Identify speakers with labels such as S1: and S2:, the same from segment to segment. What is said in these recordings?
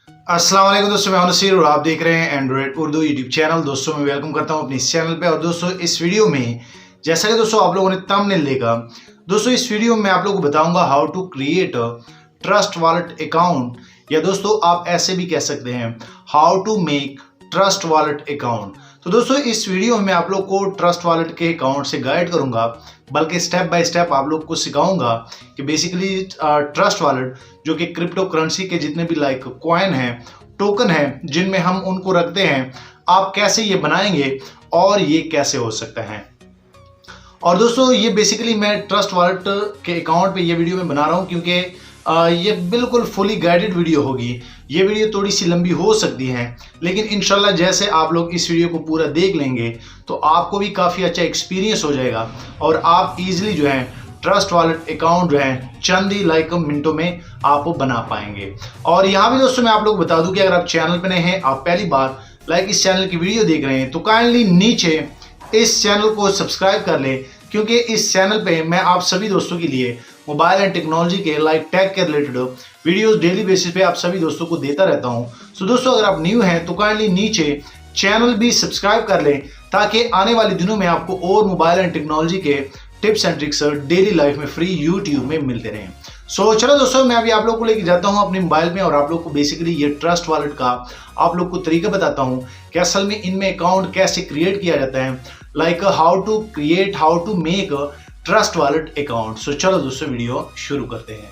S1: अस्सलाम वालेकुम दोस्तों, मैं हूं नसीर और आप देख रहे हैं एंड्रॉइड उर्दू यूट्यूब चैनल। दोस्तों मैं वेलकम करता हूं अपने इस चैनल पे। और दोस्तों इस वीडियो में जैसा कि दोस्तों आप लोगों ने थंबनेल देखा, दोस्तों इस वीडियो में मैं आप लोगों को बताऊंगा how to create trust wallet account, या दोस्तों आप ऐसे भी कह सकते हैं how to make trust wallet account. तो दोस्तों इस वीडियो में मैं आप लोग को ट्रस्ट वॉलेट के अकाउंट से गाइड करूंगा, बल्कि स्टेप बाय स्टेप आप लोग को सिखाऊंगा कि बेसिकली ट्रस्ट वॉलेट जो कि क्रिप्टो करेंसी के जितने भी लाइक कॉइन हैं, टोकन हैं, जिनमें हम उनको रखते हैं, आप कैसे ये बनाएंगे और ये कैसे हो सकता है। और दोस्तों ये बेसिकली मैं ट्रस्ट वॉलेट के अकाउंट पे ये वीडियो में बना रहा हूँ, क्योंकि ये बिल्कुल फुली गाइडेड वीडियो होगी। ये वीडियो थोड़ी सी लंबी हो सकती है, लेकिन इंशाल्लाह जैसे आप लोग इस वीडियो को पूरा देख लेंगे तो आपको भी काफ़ी अच्छा एक्सपीरियंस हो जाएगा और आप इजीली जो है ट्रस्ट वॉलेट अकाउंट जो है चंद ही लाइक मिनटों में आप बना पाएंगे। और यहाँ भी दोस्तों मैं आप लोग बता दूं कि अगर आप चैनल पर नए हैं, आप पहली बार लाइक इस चैनल की वीडियो देख रहे हैं, तो काइंडली नीचे इस चैनल को सब्सक्राइब कर लें, क्योंकि इस चैनल पे मैं आप सभी दोस्तों के लिए मोबाइल एंड टेक्नोलॉजी के लाइक टेक के रिलेटेड वीडियोस डेली बेसिस पे आप सभी दोस्तों को देता रहता हूं। सो दोस्तों अगर आप न्यू हैं तो काइंडली नीचे चैनल भी सब्सक्राइब कर लें, ताकि आने वाले दिनों में आपको और मोबाइल एंड टेक्नोलॉजी के tips and tricks daily life में फ्री यूट्यूब में मिलते रहें। सो चलो दोस्तों मैं अभी आप लोग को लेके जाता हूं अपने मोबाइल में और आप लोग को बेसिकली ये ट्रस्ट वॉलेट का आप लोग को तरीका बताता हूं कि असल में इनमें अकाउंट कैसे क्रिएट किया जाता है, like how to create, how to make trust wallet account. So चलो दोस्तों वीडियो शुरू करते हैं।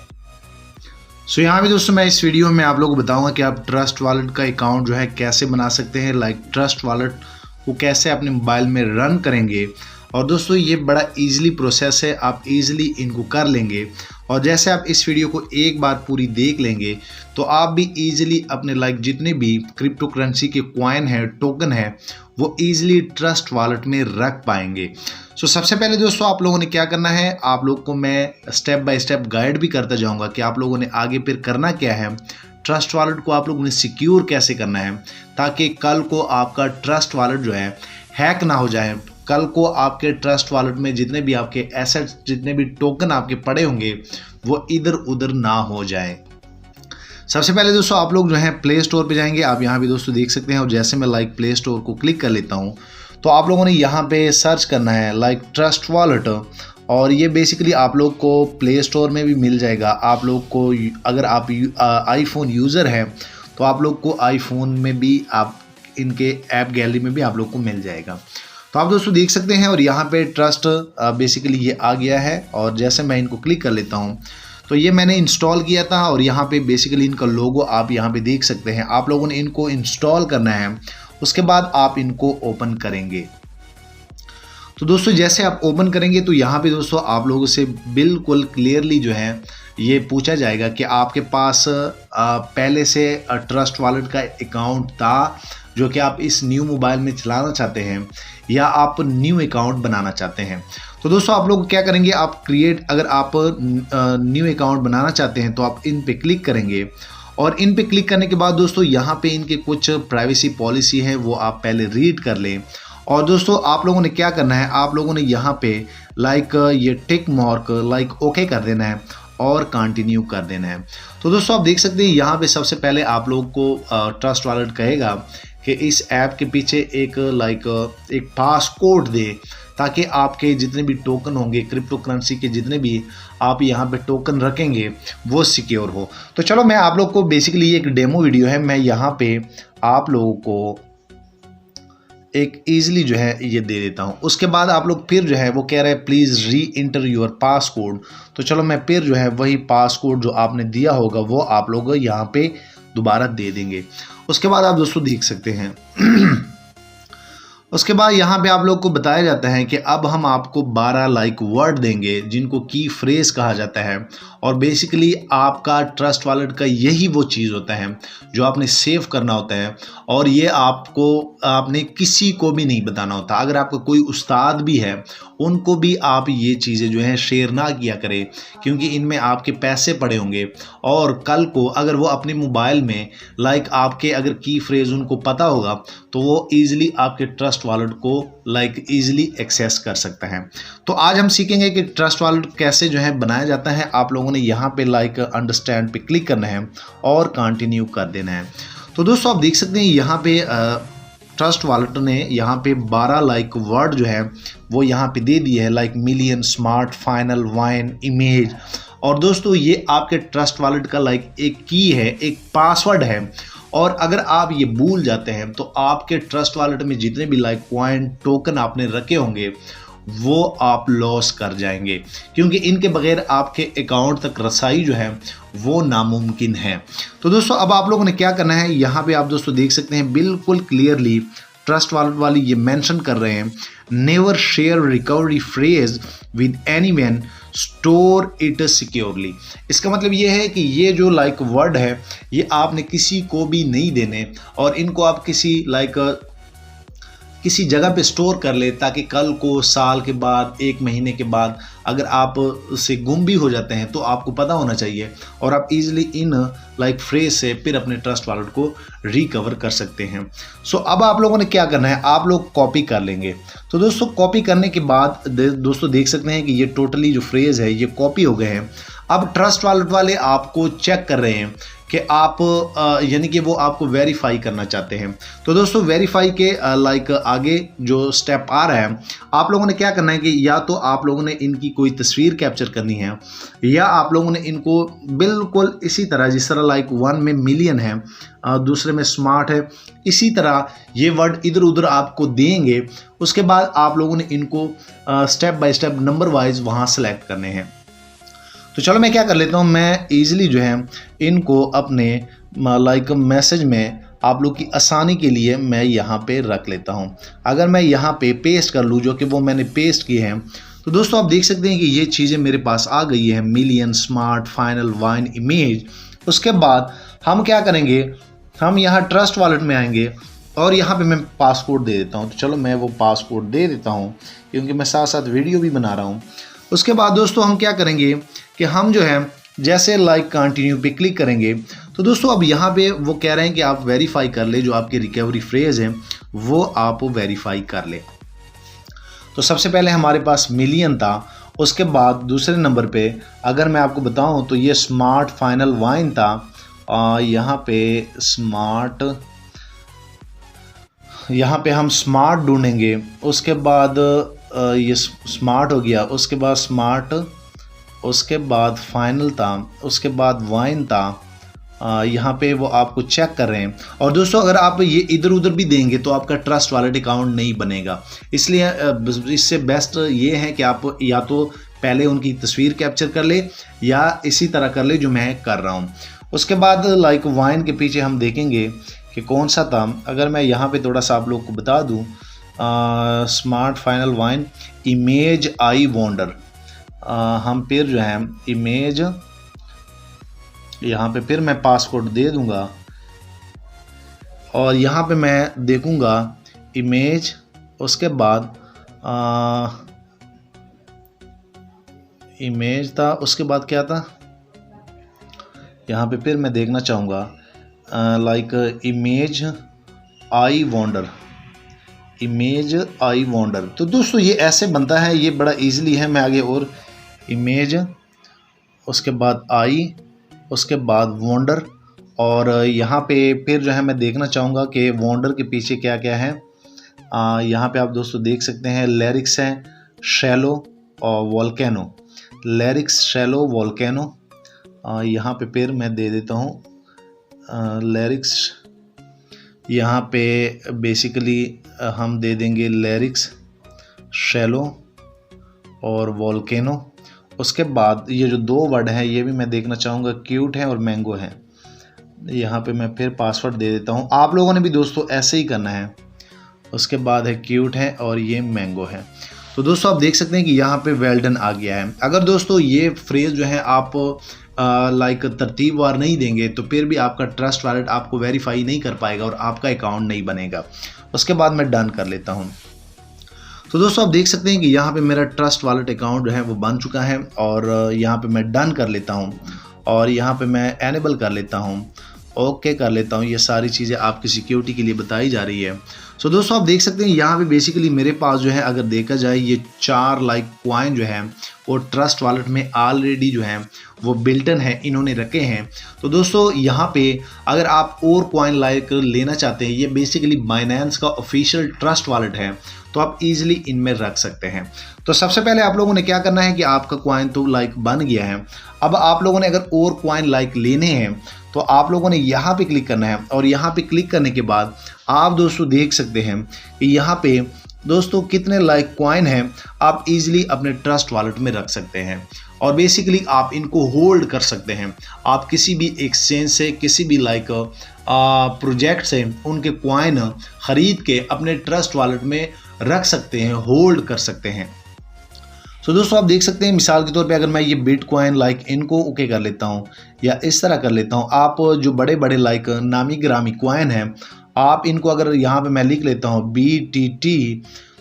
S1: सो यहाँ भी दोस्तों मैं इस वीडियो में आप लोगों को बताऊंगा कि आप ट्रस्ट वॉलेट का अकाउंट जो है कैसे बना सकते हैं, लाइक ट्रस्ट वॉलेट को कैसे अपने मोबाइल में रन करेंगे। और दोस्तों ये बड़ा इजीली प्रोसेस है, आप इजीली इनको कर लेंगे। और जैसे आप इस वीडियो को एक बार पूरी देख लेंगे तो आप भी इजीली अपने लाइक जितने भी क्रिप्टो करेंसी के कॉइन है, टोकन है, वो इजीली ट्रस्ट वॉलेट में रख पाएंगे। सो सबसे पहले दोस्तों आप लोगों ने क्या करना है, आप लोग को मैं स्टेप बाय स्टेप गाइड भी करता जाऊंगा कि आप लोगों ने आगे फिर करना क्या है, ट्रस्ट वॉलेट को आप लोगों ने सिक्योर कैसे करना है, ताकि कल को आपका ट्रस्ट वॉलेट जो है हैक ना हो जाए। कल को आपके ट्रस्ट वॉलेट में जितने भी आपके एसेट्स, जितने भी टोकन आपके पड़े होंगे, वो इधर उधर ना हो जाए। सबसे पहले दोस्तों आप लोग जो है प्ले स्टोर पे जाएंगे। आप यहाँ भी दोस्तों देख सकते हैं, और जैसे मैं लाइक प्ले स्टोर को क्लिक कर लेता हूँ तो आप लोगों ने यहाँ पे सर्च करना है लाइक ट्रस्ट वॉलेट। और ये बेसिकली आप लोग को प्ले स्टोर में भी मिल जाएगा। आप लोग को अगर आप आईफोन यूज़र हैं तो आप लोग को आईफोन में भी आप इनके ऐप गैलरी में भी आप लोग को मिल जाएगा। तो आप दोस्तों देख सकते हैं, और यहाँ पे ट्रस्ट बेसिकली ये आ गया है। और जैसे मैं इनको क्लिक कर लेता हूँ तो ये मैंने इंस्टॉल किया था, और यहाँ पे बेसिकली इनका लोगो आप यहाँ पे देख सकते हैं। आप लोगों ने इनको इंस्टॉल करना है, उसके बाद आप इनको ओपन करेंगे। तो दोस्तों जैसे आप ओपन करेंगे तो यहाँ पे दोस्तों आप लोगों से बिल्कुल क्लियरली जो है ये पूछा जाएगा कि आपके पास पहले से ट्रस्ट वॉलेट का अकाउंट था जो कि आप इस न्यू मोबाइल में चलाना चाहते हैं, या आप न्यू अकाउंट बनाना चाहते हैं। तो दोस्तों आप लोग क्या करेंगे, आप क्रिएट, अगर आप न्यू अकाउंट बनाना चाहते हैं तो आप इन पे क्लिक करेंगे। और इन पे क्लिक करने के बाद दोस्तों यहाँ पे इनके कुछ प्राइवेसी पॉलिसी है, वो आप पहले रीड कर लें। और दोस्तों आप लोगों ने क्या करना है, आप लोगों ने यहाँ पे लाइक ये टिक मार्क लाइक ओके कर देना है और कंटिन्यू कर देना है। तो दोस्तों आप देख सकते हैं यहाँ पे सबसे पहले आप लोग को ट्रस्ट वॉलेट कहेगा कि इस ऐप के पीछे एक एक पास कोड दे, ताकि आपके जितने भी टोकन होंगे, क्रिप्टो करेंसी के जितने भी आप यहाँ पे टोकन रखेंगे, वो सिक्योर हो। तो चलो मैं आप लोग को बेसिकली एक डेमो वीडियो है, मैं यहाँ पे आप लोगों को एक ईजिली जो है ये दे देता हूँ। उसके बाद आप लोग फिर जो है वो कह रहे हैं प्लीज़ री इंटर योर पासकोड। तो चलो मैं फिर जो है वही पासकोड जो आपने दिया होगा वो आप लोग यहाँ पे दोबारा दे देंगे। उसके बाद आप दोस्तों देख सकते हैं उसके बाद यहाँ पे आप लोग को बताया जाता है कि अब हम आपको 12 लाइक वर्ड देंगे, जिनको की फ्रेज कहा जाता है। और बेसिकली आपका ट्रस्ट वॉलेट का यही वो चीज़ होता है जो आपने सेव करना होता है, और ये आपने किसी को भी नहीं बताना होता। अगर आपका कोई उस्ताद भी है उनको भी आप ये चीज़ें जो हैं शेयर ना किया करें, क्योंकि इनमें आपके पैसे पड़े होंगे और कल को अगर वो अपने मोबाइल में लाइक आपके अगर की फ्रेज उनको पता होगा तो वो ईजिली आपके ट्रस्ट वॉलेट को लाइक ईजिली एक्सेस कर सकते हैं। तो आज हम सीखेंगे कि ट्रस्ट वॉलेट कैसे जो है बनाया जाता है। आप लोगों ने यहाँ पे लाइक अंडरस्टैंड पे क्लिक करना है और कंटिन्यू कर देना है। तो दोस्तों आप देख सकते हैं यहाँ पे ट्रस्ट वॉलेट ने यहाँ पे 12 लाइक वर्ड जो है वो यहाँ पे दे दिए है, like million, smart, final, wine, image. और दोस्तों ये आपके ट्रस्ट वॉलेट का लाइक एक की है, एक पासवर्ड है। और अगर आप ये भूल जाते हैं तो आपके ट्रस्ट वॉलेट में जितने भी लाइक कॉइन, टोकन आपने रखे होंगे वो आप लॉस कर जाएंगे, क्योंकि इनके बगैर आपके अकाउंट तक रसाई जो है वो नामुमकिन है। तो दोस्तों अब आप लोगों ने क्या करना है, यहाँ पे आप दोस्तों देख सकते हैं बिल्कुल क्लियरली ट्रस्ट वॉलेट वाली ये मेंशन कर रहे हैं, never share recovery phrase with anyone, store it securely. इसका मतलब ये है कि ये जो लाइक वर्ड है ये आपने किसी को भी नहीं देने और इनको आप किसी जगह पे स्टोर कर ले, ताकि कल को साल के बाद, 1 महीने के बाद अगर आप से गुम भी हो जाते हैं तो आपको पता होना चाहिए और आप इजीली इन लाइक फ्रेज से फिर अपने ट्रस्ट वॉलेट को रिकवर कर सकते हैं। सो अब आप लोगों ने क्या करना है, आप लोग कॉपी कर लेंगे। तो दोस्तों कॉपी करने के बाद दोस्तों देख सकते हैं कि ये टोटली जो फ्रेज है ये कॉपी हो गए हैं। अब ट्रस्ट वॉलेट वाले आपको चेक कर रहे हैं कि आप यानी कि वो आपको वेरीफाई करना चाहते हैं। तो दोस्तों वेरीफाई के लाइक आगे जो स्टेप आ रहा है, आप लोगों ने क्या करना है कि या तो आप लोगों ने इनकी कोई तस्वीर कैप्चर करनी है या आप लोगों ने इनको बिल्कुल इसी तरह जिस तरह लाइक 1 में मिलियन है, दूसरे में स्मार्ट है, इसी तरह ये वर्ड इधर उधर आपको देंगे। उसके बाद आप लोगों ने इनको step by step number wise वहाँ सेलेक्ट करने हैं। तो चलो मैं क्या कर लेता हूँ, मैं ईजिली जो है इनको अपने लाइक मैसेज में आप लोग की आसानी के लिए मैं यहाँ पे रख लेता हूँ। अगर मैं यहाँ पे पेस्ट कर लूँ, जो कि वो मैंने पेस्ट किए हैं, तो दोस्तों आप देख सकते हैं कि ये चीज़ें मेरे पास आ गई है, million, smart, final, wine, image. उसके बाद हम क्या करेंगे, हम यहाँ ट्रस्ट वॉलेट में आएंगे और यहाँ पे मैं पासकोड दे देता हूँ। तो चलो मैं वो पासकोड दे देता हूँ क्योंकि मैं साथ साथ वीडियो भी बना रहा हूँ। उसके बाद दोस्तों हम क्या करेंगे कि हम जो है जैसे लाइक कंटिन्यू पे क्लिक करेंगे तो दोस्तों अब यहाँ पे वो कह रहे हैं कि आप वेरीफाई कर ले, जो आपकी रिकवरी फ्रेज है वो आप वेरीफाई कर ले। तो सबसे पहले हमारे पास मिलियन था, उसके बाद दूसरे नंबर पे अगर मैं आपको बताऊं तो ये स्मार्ट, फाइनल, वाइन था। यहाँ पे स्मार्ट, यहाँ पे हम स्मार्ट ढूंढेंगे। उसके बाद ये स्मार्ट हो गया, उसके बाद स्मार्ट, उसके बाद फाइनल था, उसके बाद वाइन था। यहाँ पे वो आपको चेक कर रहे हैं। और दोस्तों अगर आप ये इधर उधर भी देंगे तो आपका ट्रस्ट वॉलेट अकाउंट नहीं बनेगा, इसलिए इससे बेस्ट ये है कि आप या तो पहले उनकी तस्वीर कैप्चर कर ले या इसी तरह कर ले जो मैं कर रहा हूँ। उसके बाद लाइक वाइन के पीछे हम देखेंगे कि कौन सा था। अगर मैं यहाँ पे थोड़ा सा आप लोग को बता दूँ, स्मार्ट, फाइनल, वाइन, इमेज, आई वॉन्डर। हम फिर जो है इमेज, यहाँ पे फिर मैं पासकोड दे दूंगा और यहाँ पे मैं देखूंगा इमेज। उसके बाद इमेज था, उसके बाद क्या था, यहाँ पे फिर मैं देखना चाहूँगा लाइक इमेज, आई वॉन्डर, इमेज, आई वॉन्डर। तो दोस्तों ये ऐसे बनता है, ये बड़ा इजीली है। मैं आगे और इमेज, उसके बाद आई, उसके बाद वॉन्डर, और यहाँ पे फिर जो है मैं देखना चाहूँगा कि वॉन्डर के पीछे क्या क्या है। यहाँ पे आप दोस्तों देख सकते हैं लिरिक्स हैं, शैलो और वोल्केनो, लिरिक्स, शैलो, वोल्केनो। यहाँ पे फिर मैं दे देता हूँ लिरिक्स। यहाँ पे बेसिकली हम दे देंगे लिरिक्स, शैलो और वोल्केनो। उसके बाद ये जो 2 वर्ड हैं ये भी मैं देखना चाहूँगा, क्यूट है और मैंगो है। यहाँ पे मैं फिर पासवर्ड दे देता हूँ। आप लोगों ने भी दोस्तों ऐसे ही करना है। उसके बाद है क्यूट है और ये मैंगो है। तो दोस्तों आप देख सकते हैं कि यहाँ पे वेल डन आ गया है। अगर दोस्तों ये फ्रेज जो है आप लाइक तरतीब वार नहीं देंगे तो फिर भी आपका ट्रस्ट वॉलेट आपको वेरीफाई नहीं कर पाएगा और आपका अकाउंट नहीं बनेगा। उसके बाद मैं डन कर लेता हूँ। तो दोस्तों आप देख सकते हैं कि यहाँ पे मेरा ट्रस्ट वॉलेट अकाउंट जो है वो बन चुका है और यहाँ पे मैं डन कर लेता हूँ और यहाँ पे मैं एनेबल कर लेता हूँ, ओके कर लेता हूँ। ये सारी चीज़ें आपकी सिक्योरिटी के लिए बताई जा रही है। सो दोस्तों आप देख सकते हैं यहाँ पे बेसिकली मेरे पास जो है अगर देखा जाए ये 4 लाइक कॉइन जो है वो ट्रस्ट वॉलेट में ऑलरेडी जो है वो बिल्टन है, इन्होंने रखे हैं। तो दोस्तों यहाँ पे अगर आप और कॉइन लाइक लेना चाहते हैं, ये बेसिकली बाइनेंस का ऑफिशियल ट्रस्ट वॉलेट है, तो आप इजीली इनमें रख सकते हैं। तो सबसे पहले आप लोगों ने क्या करना है कि आपका कॉइन तो लाइक बन गया है। अब आप लोगों ने अगर और कॉइन लाइक लेने हैं तो आप लोगों ने यहाँ पे क्लिक करना है और यहाँ पे क्लिक करने के बाद आप दोस्तों देख सकते हैं कि यहाँ पे दोस्तों कितने लाइक कॉइन हैं, आप इजीली अपने ट्रस्ट वॉलेट में रख सकते हैं और बेसिकली आप इनको होल्ड कर सकते हैं। आप किसी भी एक्सचेंज से, किसी भी लाइक प्रोजेक्ट से उनके कॉइन खरीद के अपने ट्रस्ट वॉलेट में रख सकते हैं, होल्ड कर सकते हैं। तो दोस्तों आप देख सकते हैं मिसाल के तौर पे अगर मैं ये बिटकॉइन लाइक इनको ओके कर लेता हूँ या इस तरह कर लेता हूँ, आप जो बड़े बड़े लाइक नामी ग्रामी कॉइन हैं आप इनको अगर यहाँ पे मैं लिख लेता हूँ BTT,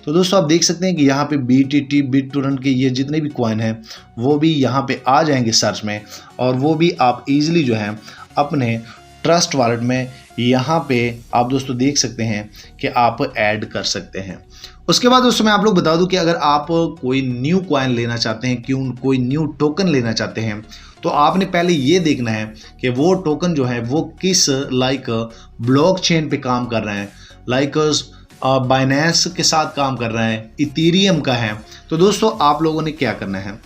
S1: तो दोस्तों आप देख सकते हैं कि यहाँ पे BTT BitTorrent के ये जितने भी कॉइन हैं वो भी यहाँ पे आ जाएंगे सर्च में और वो भी आप इजीली जो है अपने ट्रस्ट वॉलेट में यहाँ पे आप दोस्तों देख सकते हैं कि आप ऐड कर सकते हैं। उसके बाद दोस्तों मैं आप लोग बता दूं कि अगर आप कोई न्यू कॉइन लेना चाहते हैं, कोई न्यू टोकन लेना चाहते हैं, तो आपने पहले ये देखना है कि वो टोकन जो है वो किस लाइक ब्लॉकचेन पे काम कर रहे हैं, लाइक बाइनेंस के साथ काम कर रहा है, इथेरियम का है। तो दोस्तों आप लोगों ने क्या करना है,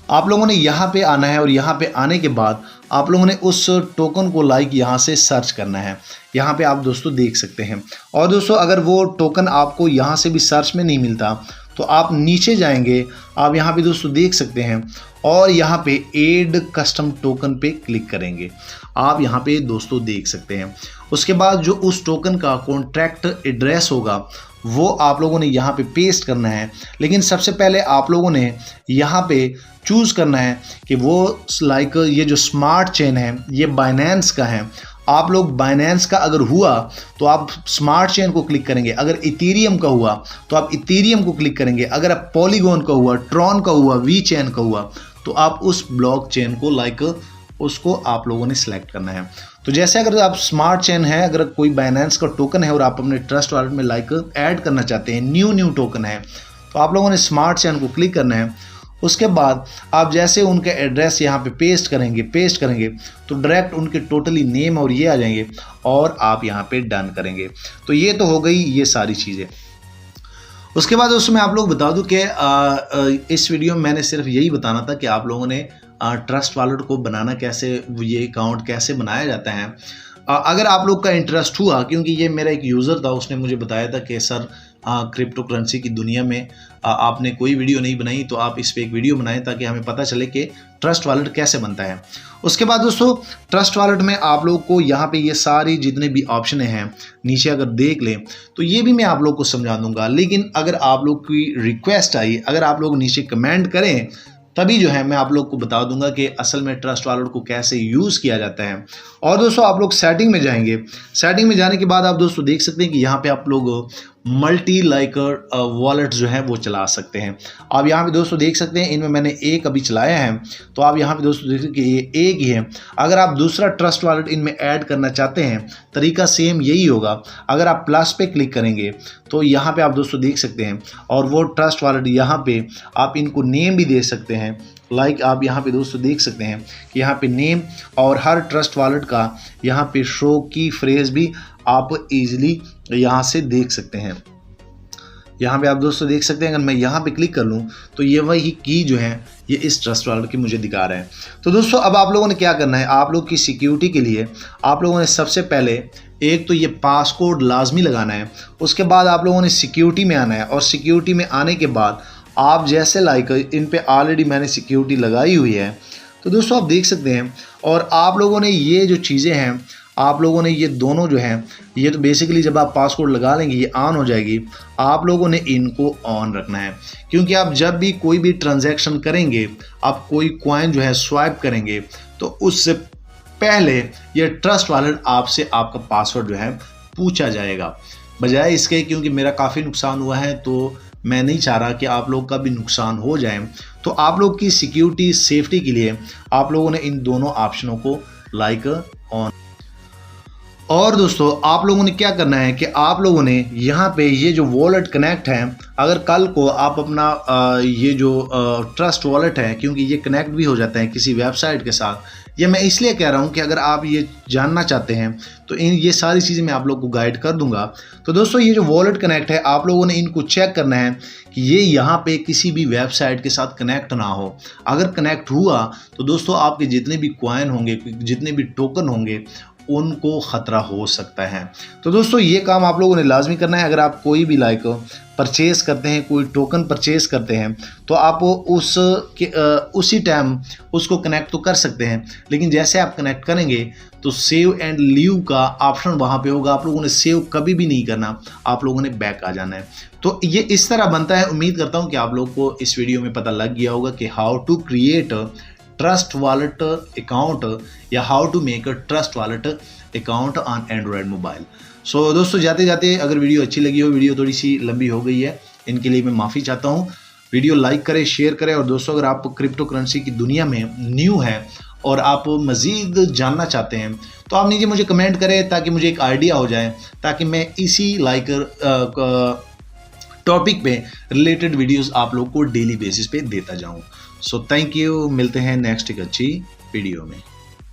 S1: आप लोगों ने यहाँ पे आना है और यहाँ पे आने के बाद आप लोगों ने उस टोकन को लाइक यहाँ से सर्च करना है। यहाँ पे आप दोस्तों देख सकते हैं। और दोस्तों अगर वो टोकन आपको यहाँ से भी सर्च में नहीं मिलता तो आप नीचे जाएंगे, आप यहाँ पे दोस्तों देख सकते हैं और यहाँ पे ऐड कस्टम टोकन पे क्लिक करेंगे। आप यहाँ पे दोस्तों देख सकते हैं। उसके बाद जो उस टोकन का कॉन्ट्रैक्ट एड्रेस होगा वो आप लोगों ने यहाँ पे पेस्ट करना है। लेकिन सबसे पहले आप लोगों ने यहाँ पे चूज़ करना है कि वो लाइक ये जो स्मार्ट चेन है ये बाइनेंस का है। आप लोग बाइनेंस का अगर हुआ तो आप स्मार्ट चेन को क्लिक करेंगे, अगर इथेरियम का हुआ तो आप इथेरियम को क्लिक करेंगे, अगर आप पॉलीगॉन का हुआ, ट्रॉन का हुआ, वी चेन का हुआ तो आप उस ब्लॉक चेन को लाइक उसको आप लोगों ने सिलेक्ट करना है। तो जैसे अगर आप स्मार्ट चेन है, अगर कोई बाइनेंस का टोकन है और आप अपने ट्रस्ट वॉलेट में लाइक ऐड करना चाहते हैं, न्यू टोकन है, तो आप लोगों ने स्मार्ट चेन को क्लिक करना है। उसके बाद आप जैसे उनके एड्रेस यहाँ पे पेस्ट करेंगे तो डायरेक्ट उनके टोटली नेम और ये आ जाएंगे और आप यहाँ पे डन करेंगे। तो ये तो हो गई ये सारी चीज़ें। उसके बाद उसमें आप लोग बता दूं कि इस वीडियो में मैंने सिर्फ यही बताना था कि आप लोगों ने ट्रस्ट वॉलेट को बनाना कैसे, ये अकाउंट कैसे बनाया जाता है। अगर आप लोग का इंटरेस्ट हुआ, क्योंकि ये मेरा एक यूज़र था, उसने मुझे बताया था कि सर क्रिप्टो करेंसी की दुनिया में आपने कोई वीडियो नहीं बनाई तो आप इस पे एक वीडियो बनाएं ताकि हमें पता चले कि ट्रस्ट वॉलेट कैसे बनता है। उसके बाद दोस्तों ट्रस्ट वॉलेट में आप लोग को यहाँ पे ये सारी जितने भी ऑप्शन हैं नीचे अगर देख लें तो ये भी मैं आप लोग को समझा दूंगा। लेकिन अगर आप लोग की रिक्वेस्ट आई, अगर आप लोग नीचे कमेंट करें तभी जो है मैं आप लोग को बता दूंगा कि असल में ट्रस्ट वॉलेट को कैसे यूज़ किया जाता है। और दोस्तों आप लोग सेटिंग में जाएंगे, सेटिंग में जाने के बाद आप दोस्तों देख सकते हैं कि यहाँ पे आप लोग मल्टी लाइक वॉलेट जो है वो चला सकते हैं। आप यहाँ पे दोस्तों देख सकते हैं, इनमें मैंने एक अभी चलाया है तो आप यहाँ पे दोस्तों देख सकते हैं कि ये एक ही है। अगर आप दूसरा ट्रस्ट वॉलेट इनमें ऐड करना चाहते हैं तरीका सेम यही होगा। अगर आप प्लस पे क्लिक करेंगे तो यहाँ पे आप दोस्तों देख सकते हैं और वो ट्रस्ट वॉलेट यहाँ पे आप इनको नेम भी दे सकते हैं। लाइक आप यहाँ पे दोस्तों देख सकते हैं कि यहाँ पे नेम और हर ट्रस्ट वॉलेट का यहाँ पे शो की फ्रेज भी आप इजीली यहाँ से देख सकते हैं। यहाँ पे आप दोस्तों देख सकते हैं, अगर मैं यहाँ पे क्लिक कर लूँ तो ये वही की जो है ये इस ट्रस्ट वॉलेट की मुझे दिखा रहे हैं। तो दोस्तों अब आप लोगों ने क्या करना है, आप लोग की सिक्योरिटी के लिए आप लोगों ने सबसे पहले एक तो ये पासकोड लाजमी लगाना है। उसके बाद आप लोगों ने सिक्योरिटी में आना है और सिक्योरिटी में आने के बाद आप जैसे लाइक इन पे ऑलरेडी मैंने सिक्योरिटी लगाई हुई है तो दोस्तों आप देख सकते हैं। और आप लोगों ने ये जो चीज़ें हैं आप लोगों ने ये दोनों जो हैं ये तो बेसिकली जब आप पासवर्ड लगा लेंगे ये ऑन हो जाएगी। आप लोगों ने इनको ऑन रखना है क्योंकि आप जब भी कोई भी ट्रांजैक्शन करेंगे, आप कोई कॉइन जो है स्वाइप करेंगे तो उससे पहले ये ट्रस्ट वॉलेट आपसे आपका पासवर्ड जो है पूछा जाएगा। बजाय इसके, क्योंकि मेरा काफ़ी नुकसान हुआ है तो मैं नहीं चाह रहा कि आप लोग का भी नुकसान हो जाए। तो आप लोग की सिक्योरिटी सेफ्टी के लिए आप लोगों ने इन दोनों ऑप्शनों को लाइक ऑन। और दोस्तों आप लोगों ने क्या करना है कि आप लोगों ने यहाँ पे ये जो वॉलेट कनेक्ट है, अगर कल को आप अपना ये जो ट्रस्ट वॉलेट है, क्योंकि ये कनेक्ट भी हो जाता है किसी वेबसाइट के साथ, ये मैं इसलिए कह रहा हूँ कि अगर आप ये जानना चाहते हैं तो ये सारी चीज़ें मैं आप लोग को गाइड कर दूंगा। तो दोस्तों ये जो वॉलेट कनेक्ट है, आप लोगों ने इनको चेक करना है कि ये यहाँ पे किसी भी वेबसाइट के साथ कनेक्ट ना हो। अगर कनेक्ट हुआ तो दोस्तों आपके जितने भी कॉइन होंगे, जितने भी टोकन होंगे, उनको ख़तरा हो सकता है। तो दोस्तों ये काम आप लोगों ने लाजमी करना है। अगर आप कोई भी लाइक परचेज़ करते हैं, कोई टोकन परचेज़ करते हैं, तो आप उसी टाइम उसको कनेक्ट तो कर सकते हैं, लेकिन जैसे आप कनेक्ट करेंगे तो सेव एंड लीव का ऑप्शन वहाँ पे होगा। आप लोगों ने सेव कभी भी नहीं करना, आप लोगों ने बैक आ जाना है। तो ये इस तरह बनता है। उम्मीद करता हूँ कि आप लोग को इस वीडियो में पता लग गया होगा कि how to create trust wallet account या how to make a trust wallet account on Android mobile. So दोस्तों जाते जाते अगर वीडियो अच्छी लगी हो, वीडियो थोड़ी सी लंबी हो गई है, इनके लिए मैं माफ़ी चाहता हूँ। वीडियो लाइक करें, शेयर करें, और दोस्तों अगर आप क्रिप्टो करेंसी की दुनिया में न्यू हैं और आप मज़ीद जानना चाहते हैं तो आप नीचे मुझे कमेंट करें ताकि मुझे एक आइडिया हो जाए, ताकि मैं इसी लाइक टॉपिक पे रिलेटेड वीडियोस आप लोग को डेली बेसिस पे देता जाऊं। सो थैंक यू, मिलते हैं नेक्स्ट एक अच्छी वीडियो में।